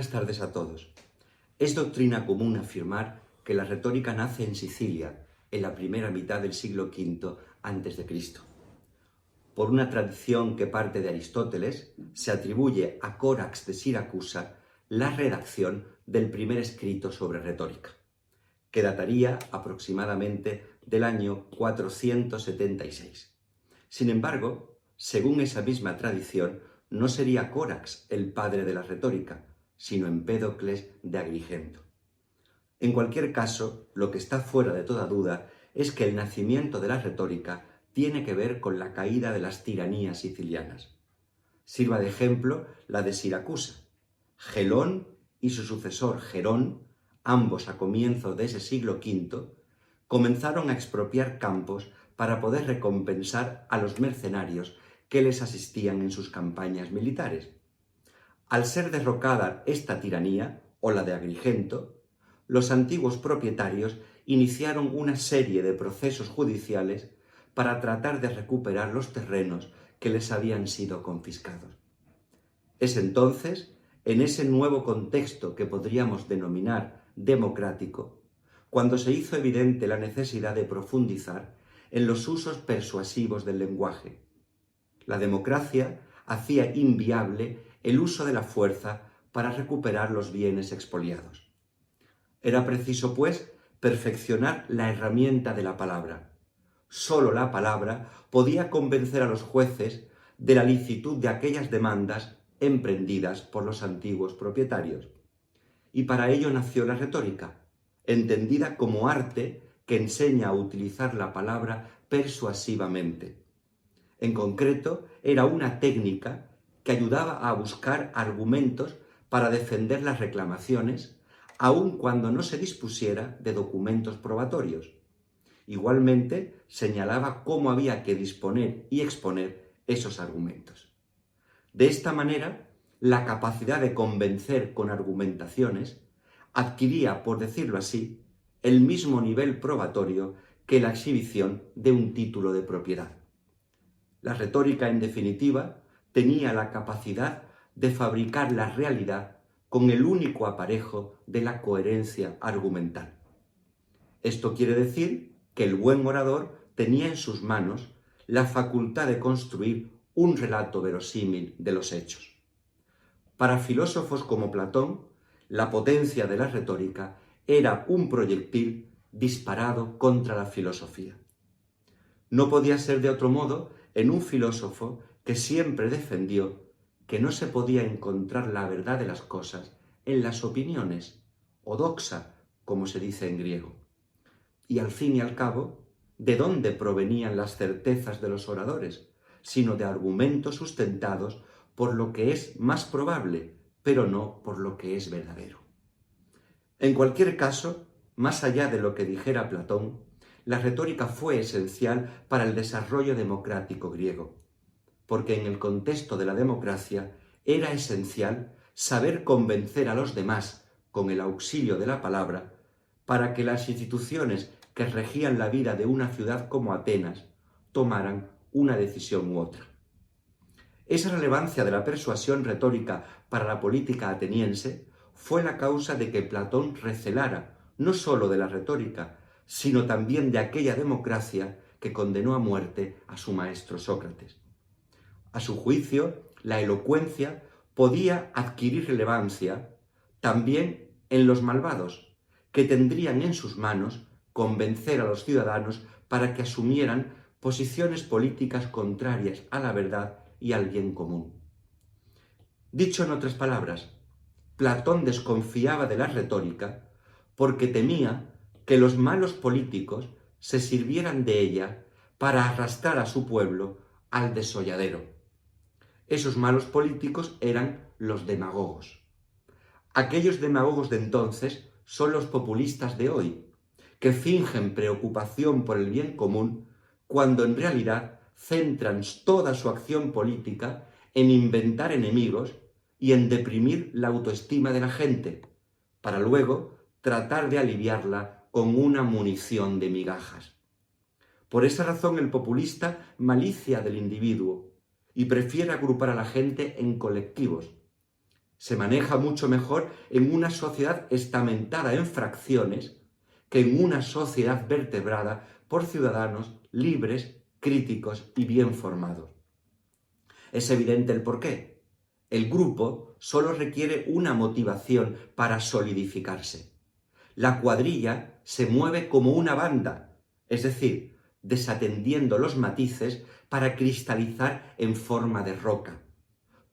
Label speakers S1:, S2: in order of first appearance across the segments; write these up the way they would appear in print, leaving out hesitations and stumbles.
S1: Buenas tardes a todos. Es doctrina común afirmar que la retórica nace en Sicilia, en la primera mitad del siglo V a.C. Por una tradición que parte de Aristóteles, se atribuye a Corax de Siracusa la redacción del primer escrito sobre retórica, que dataría aproximadamente del año 476. Sin embargo, según esa misma tradición, no sería Corax el padre de la retórica, sino Empédocles de Agrigento. En cualquier caso, lo que está fuera de toda duda es que el nacimiento de la retórica tiene que ver con la caída de las tiranías sicilianas. Sirva de ejemplo la de Siracusa. Gelón y su sucesor Gerón, ambos a comienzos de ese siglo V, comenzaron a expropiar campos para poder recompensar a los mercenarios que les asistían en sus campañas militares. Al ser derrocada esta tiranía, o la de Agrigento, los antiguos propietarios iniciaron una serie de procesos judiciales para tratar de recuperar los terrenos que les habían sido confiscados. Es entonces, en ese nuevo contexto que podríamos denominar democrático, cuando se hizo evidente la necesidad de profundizar en los usos persuasivos del lenguaje. La democracia hacía inviable el uso de la fuerza para recuperar los bienes expoliados. Era preciso, pues, perfeccionar la herramienta de la palabra. Solo la palabra podía convencer a los jueces de la licitud de aquellas demandas emprendidas por los antiguos propietarios. Y para ello nació la retórica, entendida como arte que enseña a utilizar la palabra persuasivamente. En concreto, era una técnica que ayudaba a buscar argumentos para defender las reclamaciones, aun cuando no se dispusiera de documentos probatorios. Igualmente, señalaba cómo había que disponer y exponer esos argumentos. De esta manera, la capacidad de convencer con argumentaciones adquiría, por decirlo así, el mismo nivel probatorio que la exhibición de un título de propiedad. La retórica, en definitiva, tenía la capacidad de fabricar la realidad con el único aparejo de la coherencia argumental. Esto quiere decir que el buen orador tenía en sus manos la facultad de construir un relato verosímil de los hechos. Para filósofos como Platón, la potencia de la retórica era un proyectil disparado contra la filosofía. No podía ser de otro modo en un filósofo que siempre defendió que no se podía encontrar la verdad de las cosas en las opiniones, o doxa, como se dice en griego. Y al fin y al cabo, ¿de dónde provenían las certezas de los oradores? Sino de argumentos sustentados por lo que es más probable, pero no por lo que es verdadero. En cualquier caso, más allá de lo que dijera Platón, la retórica fue esencial para el desarrollo democrático griego, porque en el contexto de la democracia era esencial saber convencer a los demás con el auxilio de la palabra para que las instituciones que regían la vida de una ciudad como Atenas tomaran una decisión u otra. Esa relevancia de la persuasión retórica para la política ateniense fue la causa de que Platón recelara no solo de la retórica, sino también de aquella democracia que condenó a muerte a su maestro Sócrates. A su juicio, la elocuencia podía adquirir relevancia también en los malvados, que tendrían en sus manos convencer a los ciudadanos para que asumieran posiciones políticas contrarias a la verdad y al bien común. Dicho en otras palabras, Platón desconfiaba de la retórica porque temía que los malos políticos se sirvieran de ella para arrastrar a su pueblo al desolladero. Esos malos políticos eran los demagogos. Aquellos demagogos de entonces son los populistas de hoy, que fingen preocupación por el bien común cuando en realidad centran toda su acción política en inventar enemigos y en deprimir la autoestima de la gente, para luego tratar de aliviarla con una munición de migajas. Por esa razón el populista malicia del individuo y prefiere agrupar a la gente en colectivos. Se maneja mucho mejor en una sociedad estamentada en fracciones que en una sociedad vertebrada por ciudadanos libres, críticos y bien formados. Es evidente el porqué. El grupo solo requiere una motivación para solidificarse. La cuadrilla se mueve como una banda, es decir, desatendiendo los matices para cristalizar en forma de roca.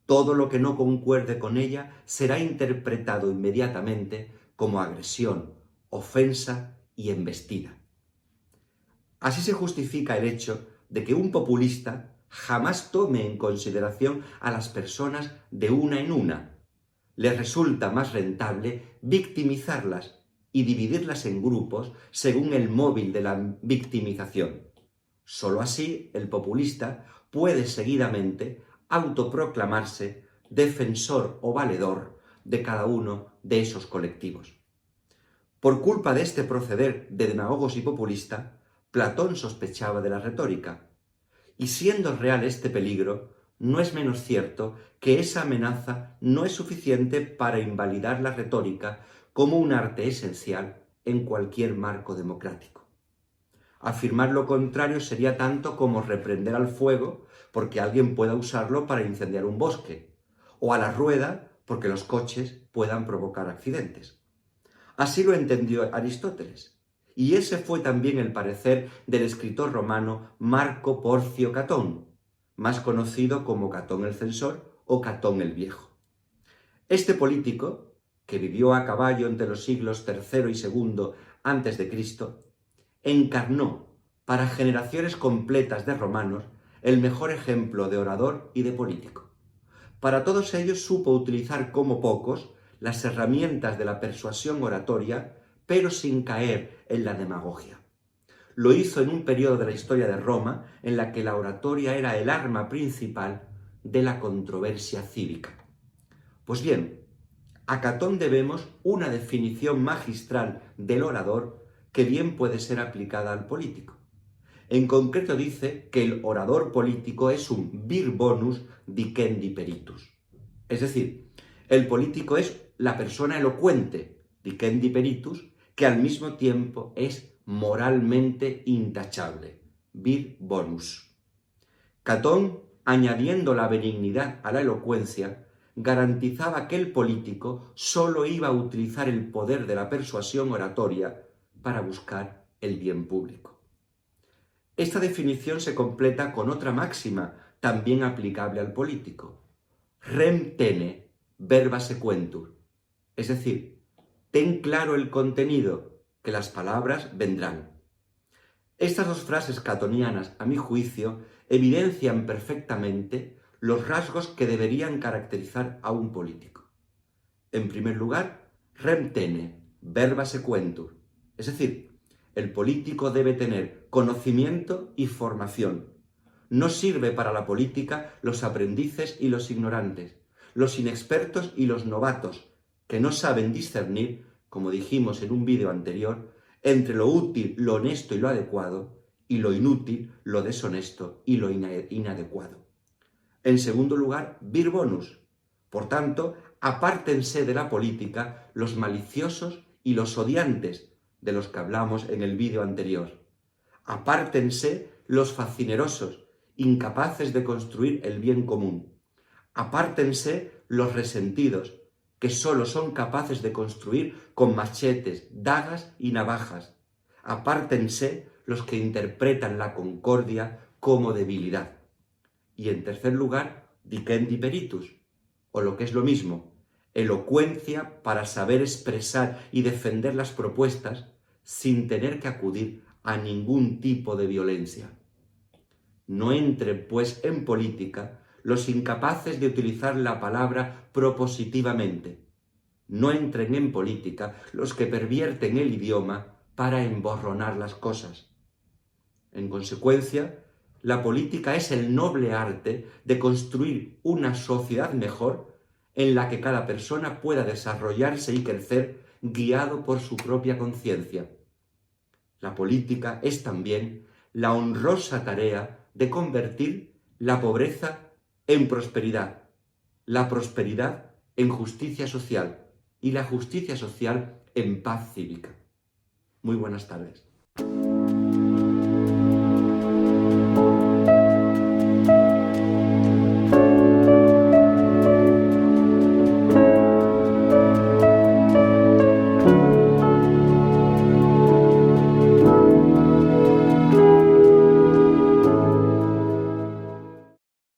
S1: Todo lo que no concuerde con ella será interpretado inmediatamente como agresión, ofensa y embestida. Así se justifica el hecho de que un populista jamás tome en consideración a las personas de una en una. Le resulta más rentable victimizarlas y dividirlas en grupos según el móvil de la victimización. Solo así el populista puede seguidamente autoproclamarse defensor o valedor de cada uno de esos colectivos. Por culpa de este proceder de demagogos y populista, Platón sospechaba de la retórica. Y siendo real este peligro, no es menos cierto que esa amenaza no es suficiente para invalidar la retórica como un arte esencial en cualquier marco democrático. Afirmar lo contrario sería tanto como reprender al fuego porque alguien pueda usarlo para incendiar un bosque, o a la rueda porque los coches puedan provocar accidentes. Así lo entendió Aristóteles, y ese fue también el parecer del escritor romano Marco Porcio Catón, más conocido como Catón el Censor o Catón el Viejo. Este político, que vivió a caballo entre los siglos III y II a.C., encarnó para generaciones completas de romanos el mejor ejemplo de orador y de político. Para todos ellos supo utilizar como pocos las herramientas de la persuasión oratoria, pero sin caer en la demagogia. Lo hizo en un periodo de la historia de Roma en la que la oratoria era el arma principal de la controversia cívica. Pues bien, a Catón debemos una definición magistral del orador que bien puede ser aplicada al político. En concreto dice que el orador político es un vir bonus dicendi peritus. Es decir, el político es la persona elocuente, dicendi peritus, que al mismo tiempo es moralmente intachable, vir bonus. Catón, añadiendo la benignidad a la elocuencia, garantizaba que el político solo iba a utilizar el poder de la persuasión oratoria para buscar el bien público. Esta definición se completa con otra máxima, también aplicable al político. Rem tene, verba sequentur. Es decir, ten claro el contenido, que las palabras vendrán. Estas dos frases catonianas, a mi juicio, evidencian perfectamente los rasgos que deberían caracterizar a un político. En primer lugar, rem tene, verba sequentur. Es decir, el político debe tener conocimiento y formación. No sirve para la política los aprendices y los ignorantes, los inexpertos y los novatos, que no saben discernir, como dijimos en un vídeo anterior, entre lo útil, lo honesto y lo adecuado, y lo inútil, lo deshonesto y lo inadecuado. En segundo lugar, vir bonus. Por tanto, apártense de la política los maliciosos y los odiantes, de los que hablamos en el vídeo anterior. Apártense los facinerosos, incapaces de construir el bien común. Apártense los resentidos, que solo son capaces de construir con machetes, dagas y navajas. Apártense los que interpretan la concordia como debilidad. Y en tercer lugar, dicendi peritus, o lo que es lo mismo, elocuencia para saber expresar y defender las propuestas sin tener que acudir a ningún tipo de violencia. No entren, pues, en política los incapaces de utilizar la palabra propositivamente. No entren en política los que pervierten el idioma para emborronar las cosas. En consecuencia, la política es el noble arte de construir una sociedad mejor en la que cada persona pueda desarrollarse y crecer guiado por su propia conciencia. La política es también la honrosa tarea de convertir la pobreza en prosperidad, la prosperidad en justicia social y la justicia social en paz cívica. Muy buenas tardes.